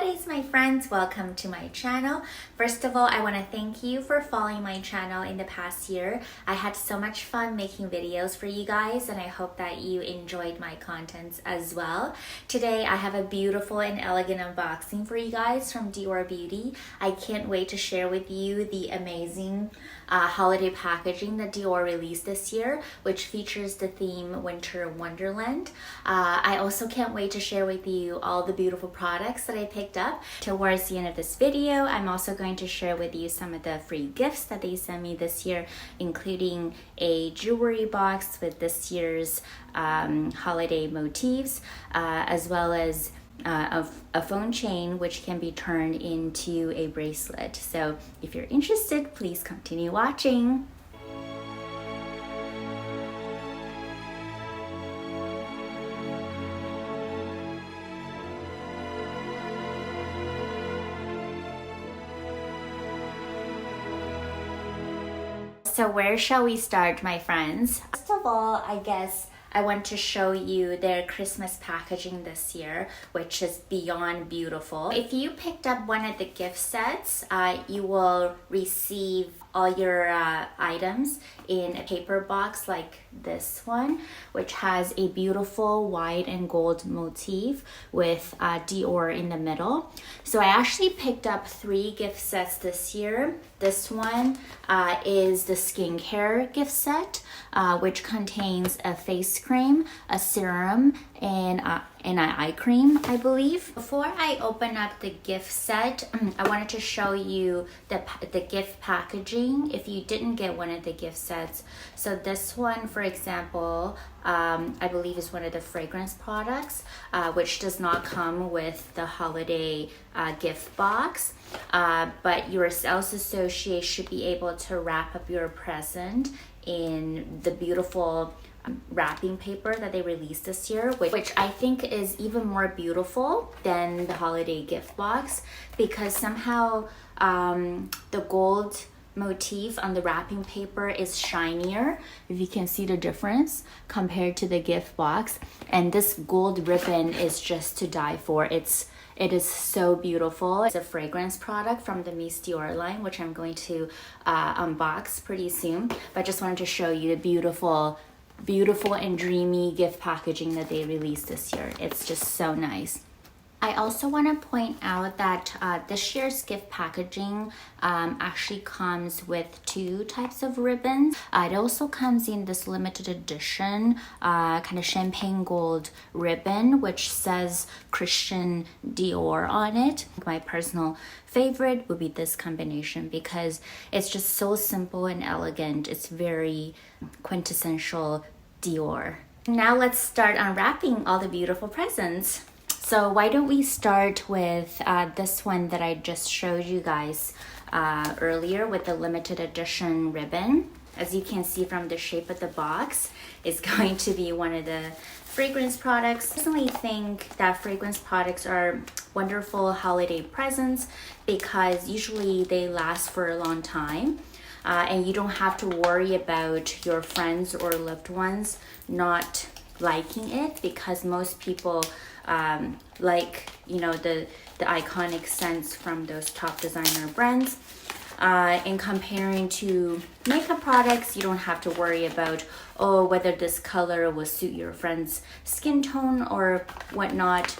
holidays, my friends. Welcome to my channel. First of all, I want to thank you for following my channel in the past year. I had so much fun making videos for you guys, and I hope that you enjoyed my contents as well. Today, I have a beautiful and elegant unboxing for you guys from Dior Beauty. I can't wait to share with you the amazing holiday packaging that Dior released this year, which features the theme Winter Wonderland. I also can't wait to share with you all the beautiful products that I picked up. Towards the end of this video, I'm also going to share with you some of the free gifts that they sent me this year, including a jewelry box with this year's holiday motifs, as well as a phone chain which can be turned into a bracelet. So if you're interested, please continue watching. So where shall we start, my friends? First of all, I guess I want to show you their Christmas packaging this year, which is beyond beautiful. If you picked up one of the gift sets, you will receive all your items in a paper box like this one, which has a beautiful white and gold motif with Dior in the middle. So I actually picked up 3 gift sets this year. This one is the skincare gift set, which contains a face cream, a serum, and an eye cream, I believe. Before I open up the gift set, I wanted to show you the gift packaging if you didn't get one of the gift sets. So this one, for example, I believe is one of the fragrance products, which does not come with the holiday gift box. But your sales associate should be able to wrap up your present in the beautiful wrapping paper that they released this year, which I think is even more beautiful than the holiday gift box, because somehow the gold motif on the wrapping paper is shinier, if you can see the difference compared to the gift box. And this gold ribbon is just to die for. It is so beautiful. It's a fragrance product from the Miss Dior line, which I'm going to unbox pretty soon. But I just wanted to show you the beautiful and dreamy gift packaging that they released this year. It's just so nice. I also want to point out that this year's gift packaging actually comes with 2 types of ribbons. It also comes in this limited edition kind of champagne gold ribbon, which says Christian Dior on it. My personal favorite would be this combination because it's just so simple and elegant. It's very quintessential Dior. Now let's start unwrapping all the beautiful presents. So why don't we start with this one that I just showed you guys earlier with the limited edition ribbon. As you can see from the shape of the box, it's going to be one of the fragrance products. I personally think that fragrance products are wonderful holiday presents because usually they last for a long time. And you don't have to worry about your friends or loved ones not liking it, because most people like, you know, the iconic scents from those top designer brands. In comparing to makeup products, you don't have to worry about, whether this color will suit your friend's skin tone or whatnot.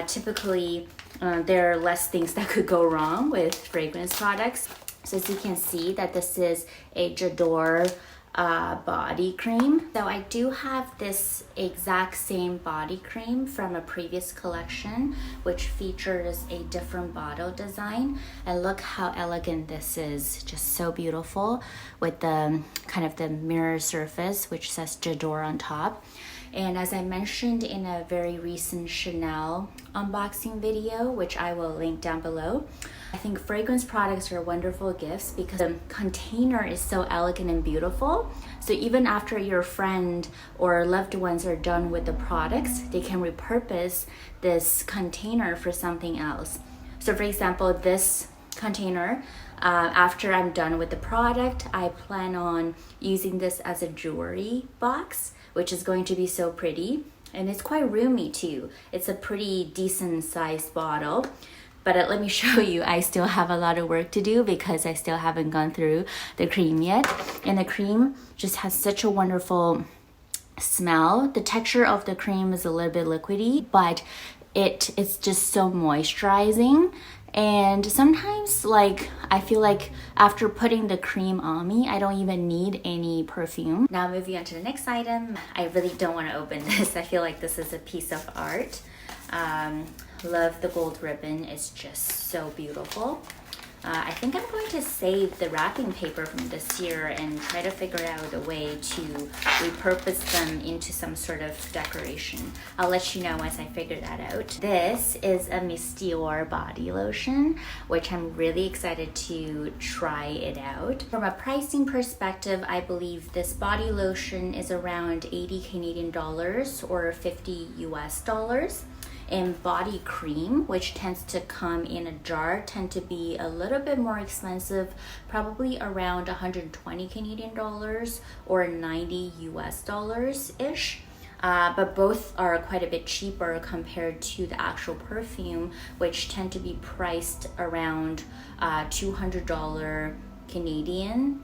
Typically, there are less things that could go wrong with fragrance products. So as you can see that this is a Dior body cream. So I do have this exact same body cream from a previous collection, which features a different bottle design. And look how elegant this is. Just so beautiful with the kind of the mirror surface, which says Dior on top. And as I mentioned in a very recent Chanel unboxing video, which I will link down below, I think fragrance products are wonderful gifts because the container is so elegant and beautiful. So even after your friend or loved ones are done with the products, they can repurpose this container for something else. So for example, this container, after I'm done with the product, I plan on using this as a jewelry box, which is going to be so pretty. And it's quite roomy too. It's a pretty decent sized bottle. But let me show you, I still have a lot of work to do because I still haven't gone through the cream yet. And the cream just has such a wonderful smell. The texture of the cream is a little bit liquidy, but it's just so moisturizing. And sometimes like I feel like after putting the cream on me, I don't even need any perfume. Now moving on to the next item. I really don't want to open this. I feel like this is a piece of art. Love the gold ribbon. It's just so beautiful. I think I'm going to save the wrapping paper from this year and try to figure out a way to repurpose them into some sort of decoration. I'll let you know once I figure that out. This is a Miss Dior body lotion, which I'm really excited to try it out. From a pricing perspective, I believe this body lotion is around 80 Canadian dollars or 50 US dollars. And body cream, which tends to come in a jar, tend to be a little bit more expensive, probably around 120 Canadian dollars or 90 US dollars ish. But both are quite a bit cheaper compared to the actual perfume, which tend to be priced around $200 Canadian.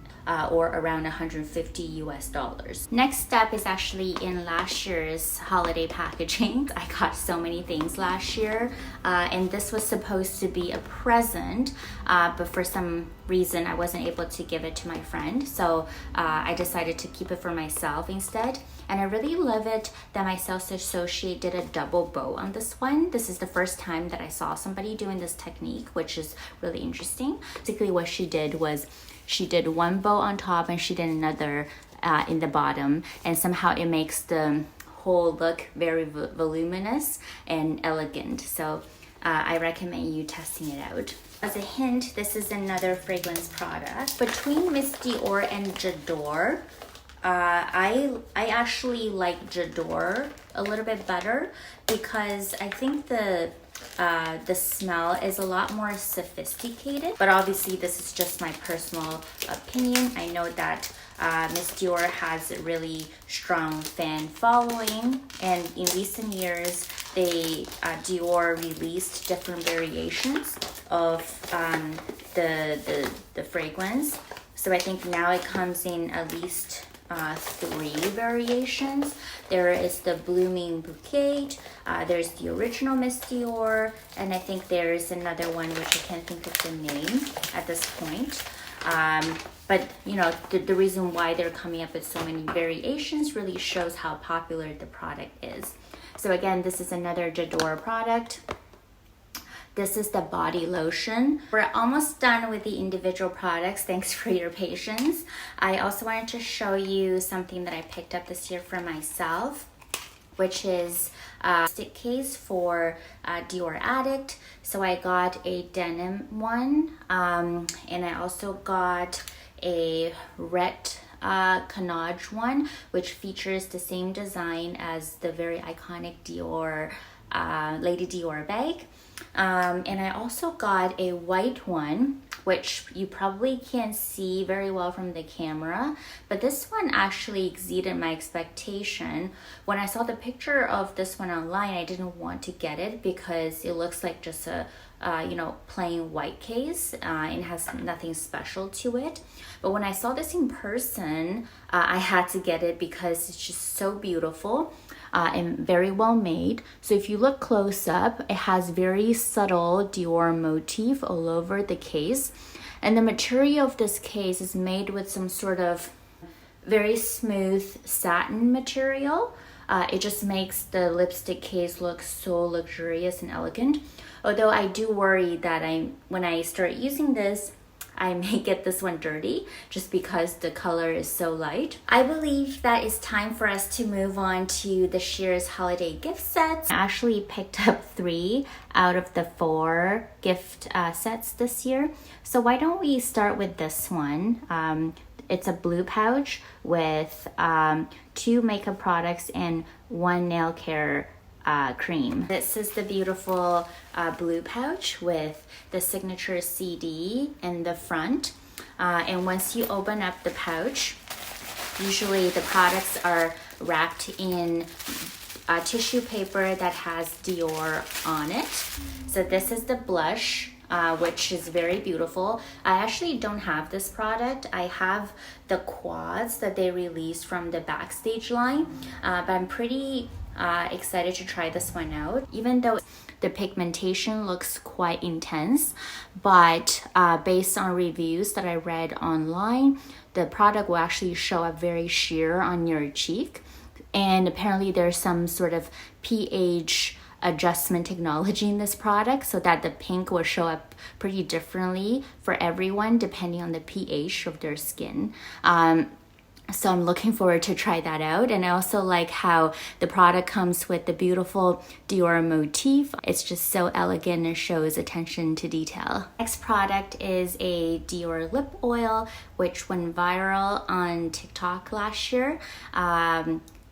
Or around 150 US dollars. Next up is actually in last year's holiday packaging. I got so many things last year, and this was supposed to be a present, but for some reason I wasn't able to give it to my friend, so I decided to keep it for myself instead. And I really love it that my sales associate did a double bow on this one. This is the first time that I saw somebody doing this technique, which is really interesting. Basically what she did was she did one bow on top and she did another in the bottom, and somehow it makes the whole look very voluminous and elegant. So I recommend you testing it out. As a hint, this is another fragrance product. Between Miss Dior and J'adore, I actually like J'adore a little bit better because I think the smell is a lot more sophisticated, but obviously this is just my personal opinion. I know that Miss Dior has a really strong fan following, and in recent years Dior released different variations of the fragrance. So I think now it comes in at least 3 variations. There is the Blooming Bouquet, there's the original Miss Dior, and I think there is another one which I can't think of the name at this point. But you know, the reason why they're coming up with so many variations really shows how popular the product is. So again, this is another J'adore product. This is the body lotion. We're almost done with the individual products. Thanks for your patience. I also wanted to show you something that I picked up this year for myself, which is a stick case for Dior Addict. So I got a denim one, and I also got a red Canage one, which features the same design as the very iconic Dior Lady Dior bag. And I also got a white one, which you probably can't see very well from the camera, but this one actually exceeded my expectation. When I saw the picture of this one online, I didn't want to get it because it looks like just a plain white case. It has nothing special to it. But when I saw this in person, I had to get it because it's just so beautiful. And very well made. So if you look close up, it has very subtle Dior motif all over the case. And the material of this case is made with some sort of very smooth satin material. It just makes the lipstick case look so luxurious and elegant. Although I do worry that when I start using this, I may get this one dirty just because the color is so light. I believe that it's time for us to move on to the Shears holiday gift sets. I actually picked up 3 out of the 4 gift sets this year. So why don't we start with this one? It's a blue pouch with 2 makeup products and 1 nail care cream. This is the beautiful blue pouch with the signature CD in the front. And once you open up the pouch, usually the products are wrapped in tissue paper that has Dior on it. So this is the blush, which is very beautiful. I actually don't have this product. I have the quads that they released from the Backstage line, but I'm pretty excited to try this one out, even though the pigmentation looks quite intense, but based on reviews that I read online, the product will actually show up very sheer on your cheek. And apparently there's some sort of pH adjustment technology in this product so that the pink will show up pretty differently for everyone depending on the pH of their skin. So I'm looking forward to try that out. And I also like how the product comes with the beautiful Dior motif. It's just so elegant and shows attention to detail. Next product is a Dior lip oil, which went viral on TikTok last year.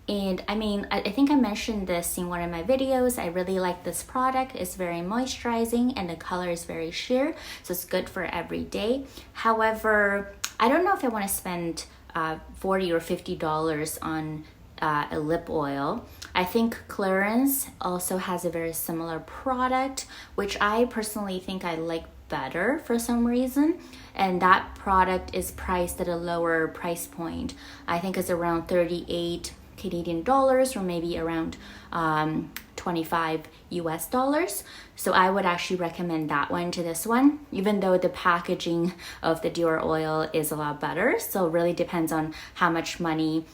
And I mean, I think I mentioned this in one of my videos. I really like this product. It's very moisturizing and the color is very sheer. So it's good for every day. However, I don't know if I want to spend $40 or $50 on a lip oil. I think Clarins also has a very similar product, which I personally think I like better for some reason. And that product is priced at a lower price point. I think it's around 38 Canadian dollars or maybe around 25 US dollars. So I would actually recommend that one to this one, even though the packaging of the Dior oil is a lot better. So it really depends on how much money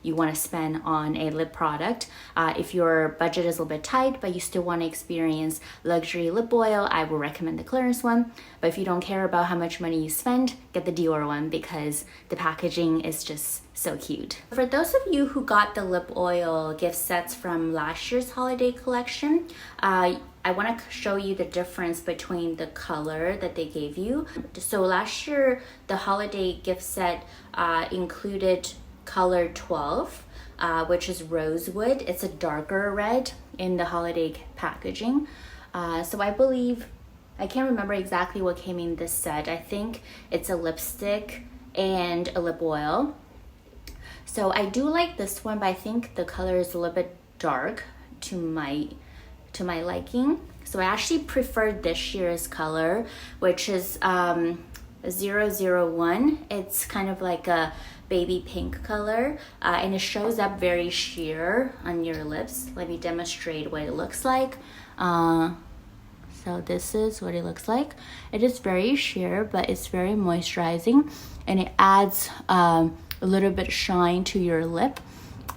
you want to spend on a lip product. If your budget is a little bit tight, but you still want to experience luxury lip oil, I will recommend the Clarins one. But if you don't care about how much money you spend, get the Dior one because the packaging is just so cute. For those of you who got the lip oil gift sets from last year's holiday collection, I want to show you the difference between the color that they gave you. So last year, the holiday gift set included color 12, which is rosewood. It's a darker red in the holiday packaging. So I believe, I can't remember exactly what came in this set. I think it's a lipstick and a lip oil. So I do like this one, but I think the color is a little bit dark to my liking. So I actually prefer this year's color, which is 001. It's kind of like a baby pink color, and it shows up very sheer on your lips. Let me demonstrate what it looks like. So this is what it looks like. It is very sheer, but it's very moisturizing, and it adds a little bit shine to your lip.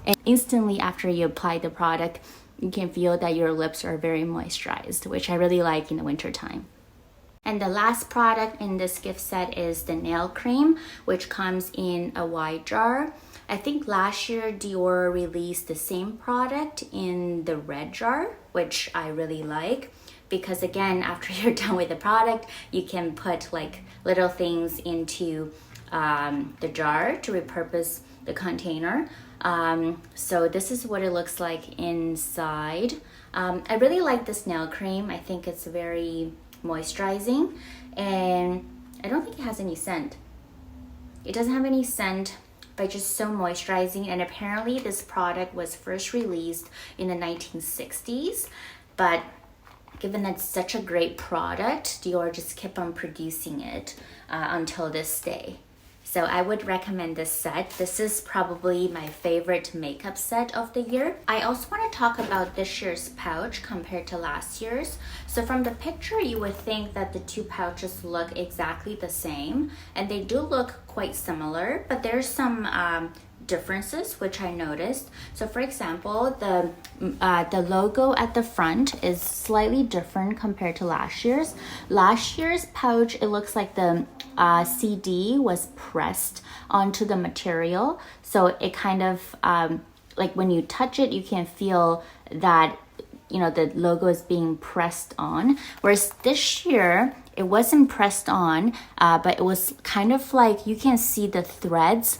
And instantly after you apply the product, you can feel that your lips are very moisturized, which I really like in the winter time. And the last product in this gift set is the nail cream, which comes in a wide jar. I think last year Dior released the same product in the red jar, which I really like because again, after you're done with the product, you can put like little things into the jar to repurpose the container. So this is what it looks like inside. I really like this nail cream. I think it's very moisturizing and I don't think it has any scent. It doesn't have any scent, but just so moisturizing. And apparently this product was first released in the 1960s, but given that it's such a great product, Dior just kept on producing it until this day. So I would recommend this set. This is probably my favorite makeup set of the year. I also want to talk about this year's pouch compared to last year's. So from the picture, you would think that the two pouches look exactly the same, and they do look quite similar, but there's some differences which I noticed. So for example, the logo at the front is slightly different compared to last year's. Last year's pouch, it looks like the CD was pressed onto the material, so it kind of like when you touch it, you can feel that the logo is being pressed on. Whereas this year, it wasn't pressed on, but it was kind of like you can see the threads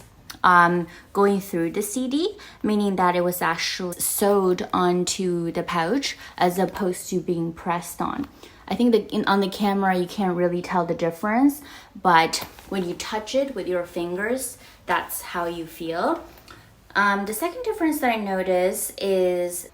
going through the CD, meaning that it was actually sewed onto the pouch as opposed to being pressed on. I think that on the camera you can't really tell the difference, but when you touch it with your fingers, that's how you feel. The second difference that I notice is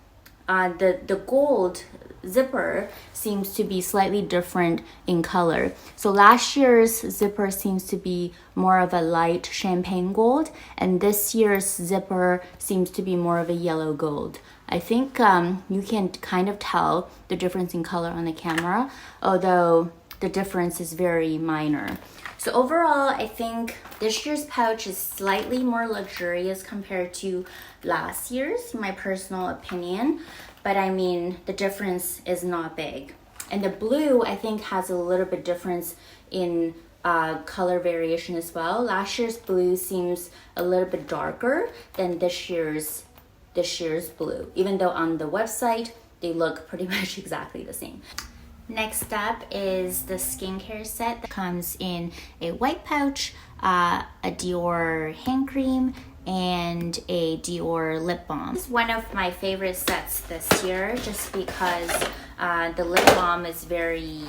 the gold zipper seems to be slightly different in color. So last year's zipper seems to be more of a light champagne gold, and this year's zipper seems to be more of a yellow gold. I think you can kind of tell the difference in color on the camera, although the difference is very minor. So overall, I think this year's pouch is slightly more luxurious compared to last year's, in my personal opinion. But I mean, the difference is not big. And the blue, I think, has a little bit difference in color variation as well. Last year's blue seems a little bit darker than this year's blue, even though on the website, they look pretty much exactly the same. Next up is the skincare set that comes in a white pouch, a Dior hand cream, and a Dior lip balm. This is one of my favorite sets this year just because the lip balm is very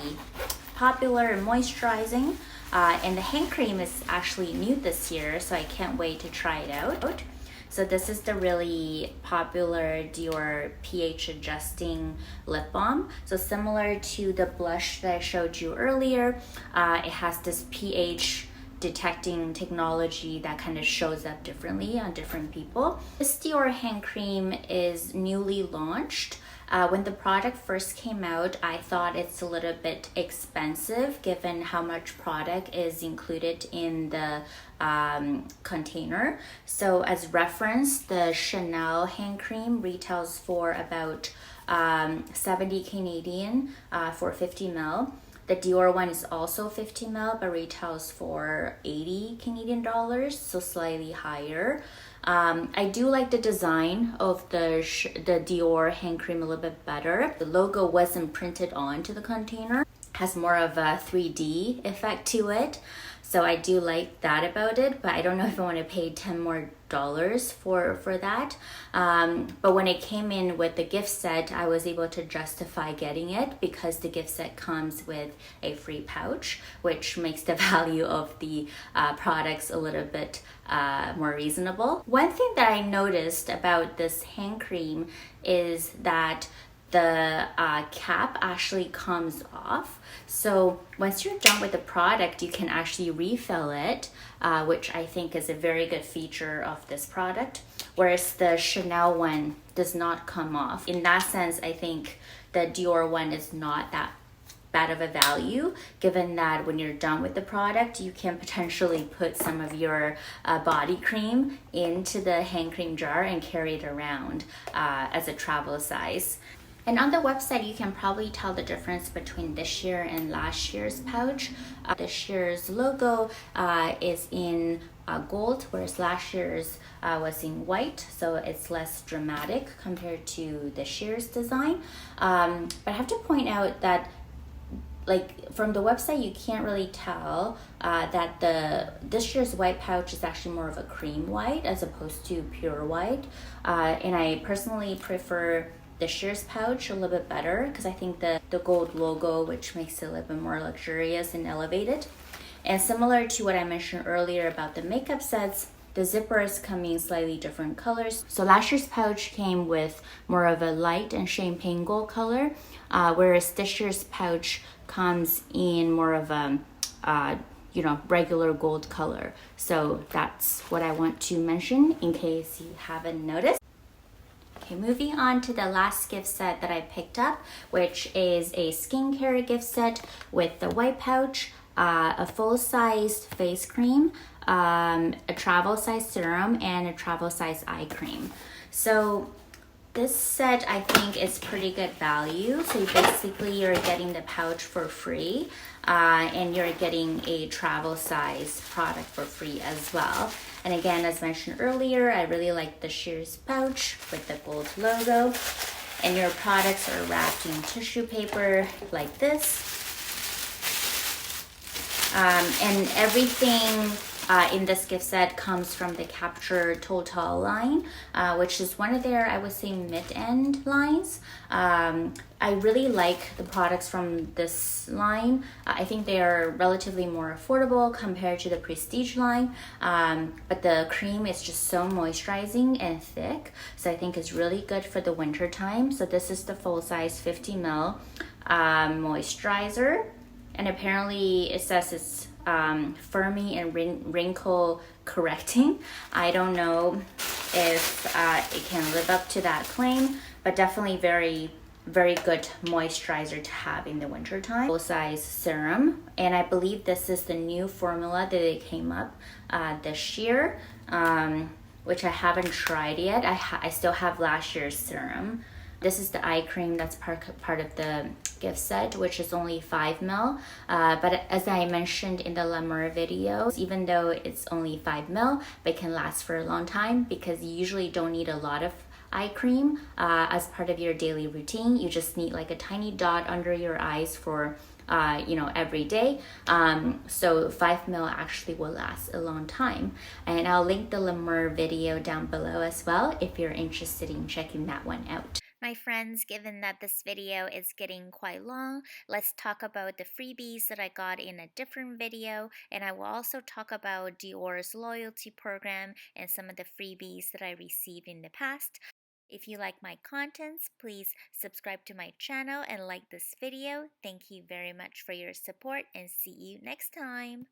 popular and moisturizing, and the hand cream is actually new this year, so I can't wait to try it out. So this is the really popular Dior pH adjusting lip balm. So similar to the blush that I showed you earlier, it has this pH detecting technology that kind of shows up differently on different people. This Dior hand cream is newly launched. When the product first came out, I thought it's a little bit expensive given how much product is included in the container. So as reference, the Chanel hand cream retails for about 70 Canadian for 50 ml. The Dior one is also 50 ml but retails for 80 Canadian dollars, so slightly higher. I do like the design of the Dior hand cream a little bit better. The logo wasn't printed onto the container. It has more of a 3D effect to it. So I do like that about it, but I don't know if I want to pay $10 more for that. But when it came in with the gift set, I was able to justify getting it because the gift set comes with a free pouch, which makes the value of the products a little bit more reasonable. One thing that I noticed about this hand cream is that the cap actually comes off. So once you're done with the product, you can actually refill it, which I think is a very good feature of this product, whereas the Chanel one does not come off. In that sense, I think the Dior one is not that bad of a value, given that when you're done with the product, you can potentially put some of your body cream into the hand cream jar and carry it around as a travel size. And on the website, you can probably tell the difference between this year and last year's pouch. This year's logo is in gold, whereas last year's was in white, so it's less dramatic compared to this year's design. But I have to point out that like from the website, you can't really tell that this year's white pouch is actually more of a cream white as opposed to pure white. And I personally prefer this year's pouch a little bit better because I think the gold logo, which makes it a little bit more luxurious and elevated. And similar to what I mentioned earlier about the makeup sets, the zippers come in slightly different colors. So last year's pouch came with more of a light and champagne gold color, whereas this year's pouch comes in more of a regular gold color. So that's what I want to mention in case you haven't noticed. Okay, moving on to the last gift set that I picked up, which is a skincare gift set with the white pouch, a full-sized face cream, a travel-size serum, and a travel-size eye cream. So this set I think is pretty good value. So you're getting the pouch for free, and you're getting a travel-size product for free as well. And again, as mentioned earlier, I really like the Shears pouch with the gold logo. And your products are wrapped in tissue paper like this. And everything in this gift set comes from the Capture Total line, which is one of their, I would say, mid-end lines. I really like the products from this line. I think they are relatively more affordable compared to the Prestige line, but the cream is just so moisturizing and thick, so I think it's really good for the winter time. So this is the full size 50 ml moisturizer, and apparently it says it's firming and wrinkle correcting. I don't know if it can live up to that claim, but definitely very good moisturizer to have in the winter time. Full size serum, and I believe this is the new formula that they came up this year, which I haven't tried yet. I still have last year's serum. This is the eye cream that's part of the gift set, which is only 5 ml. But as I mentioned in the L'amour video, even though it's only 5 ml, it can last for a long time because you usually don't need a lot of eye cream as part of your daily routine. You just need like a tiny dot under your eyes for every day. So 5 ml actually will last a long time. And I'll link the L'amour video down below as well if you're interested in checking that one out. My friends, given that this video is getting quite long, let's talk about the freebies that I got in a different video, and I will also talk about Dior's loyalty program and some of the freebies that I received in the past. If you like my contents, please subscribe to my channel and like this video. Thank you very much for your support and see you next time.